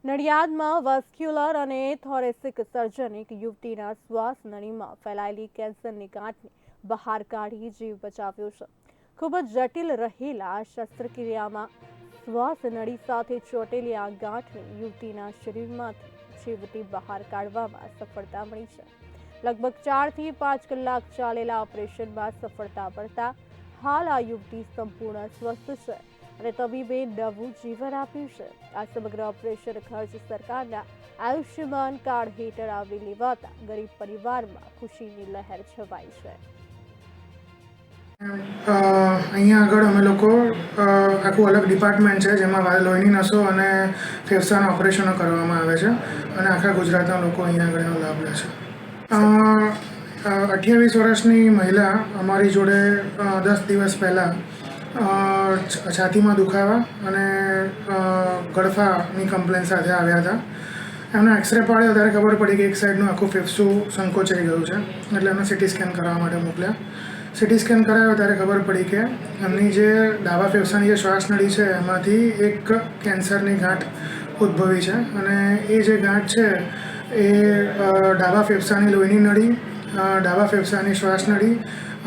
નડિયાદમાં vascular અને થોરેસિક સર્જન એક યુવતીના શ્વાસ નળીમાં ફેલાયેલી કેન્સરની ગાંઠને બહાર કાઢી જીવ બચાવ્યો છે. ખૂબ જ જટિલ રહેલા શસ્ત્રક્રિયામાં શ્વાસ નળી સાથે ચોંટેલી આ ગાંઠને યુવતીના શરીરમાંથી જીવતી બહાર કાઢવામાં સફળતા મળી છે. લગભગ 4 થી 5 કલાક ચાલેલા ઓપરેશનમાં સફળતા મળતા હાલ આ યુવતી સંપૂર્ણ સ્વસ્થ છે અને તબીબે નવું જીવન આપ્યું છે. આ સમગ્ર ઓપરેશન ખર્ચ સરકારના આયુષ્યમાન કાર્ડ હેઠળ આવરી લેવાતા ગરીબ પરિવારમાં ખુશીની લહેર છવાઈ છે. અહીંયા આગળ અમે લોકો આખું અલગ ડિપાર્ટમેન્ટ છે જેમાં લોહીની નસો અને ફેફસાના ઓપરેશનો કરવામાં આવે છે અને આખા ગુજરાતના લોકો અહીંયા આગળ એનો લાભ લે છે. 28 વર્ષની મહિલા અમારી જોડે 10 દિવસ પહેલાં છાતીમાં દુખાવા અને ગળફાની કમ્પ્લેન સાથે આવ્યા હતા. એમને એક્સરે પાડ્યો ત્યારે ખબર પડી કે એક સાઈડનું આખું ફેફસું સંકોચાઈ ગયું છે, એટલે એમને સિટી સ્કેન કરવા માટે મોકલ્યા. સિટી સ્કેન કરાવ્યો ત્યારે ખબર પડી કે એમની જે ડાબા ફેફસાની જે શ્વાસ નળી છે એમાંથી એક કેન્સરની ગાંઠ ઉદ્ભવી છે અને એ જે ગાંઠ છે એ ડાબા ફેફસાની લોહીની નળી, ડાબા ફેફસાની શ્વાસ નળી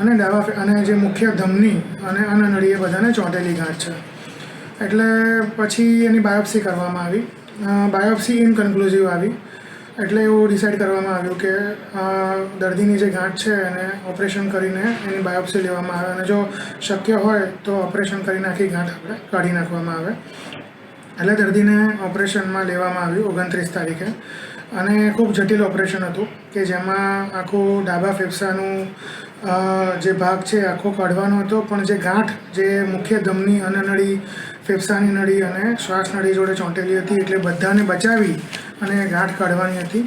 અને જે મુખ્ય ધમની અને અન્નનળી એ બધાને ચોંટેલી ગાંઠ છે. એટલે પછી એની બાયોપ્સી કરવામાં આવી. બાયોપ્સી ઇનકન્ક્લુઝિવ આવી, એટલે એવું ડિસાઇડ કરવામાં આવ્યું કે દર્દીની જે ગાંઠ છે એને ઓપરેશન કરીને એની બાયોપ્સી લેવામાં આવે અને જો શક્ય હોય તો ઓપરેશન કરીને આખી ગાંઠ આપણે કાઢી નાખવામાં આવે. એટલે દર્દીને ઓપરેશનમાં લેવામાં આવ્યું 29 તારીખે અને ખૂબ જટિલ ઓપરેશન હતું કે જેમાં આખું ડાબા ફેફસાનું જે ભાગ છે આખો કાઢવાનો હતો, પણ જે ગાંઠ જે મુખ્ય ધમની, અન્નનળી, ફેફસાની નળી અને શ્વાસ નળી જોડે ચોંટેલી હતી એટલે બધાને બચાવી અને ગાંઠ કાઢવાની હતી.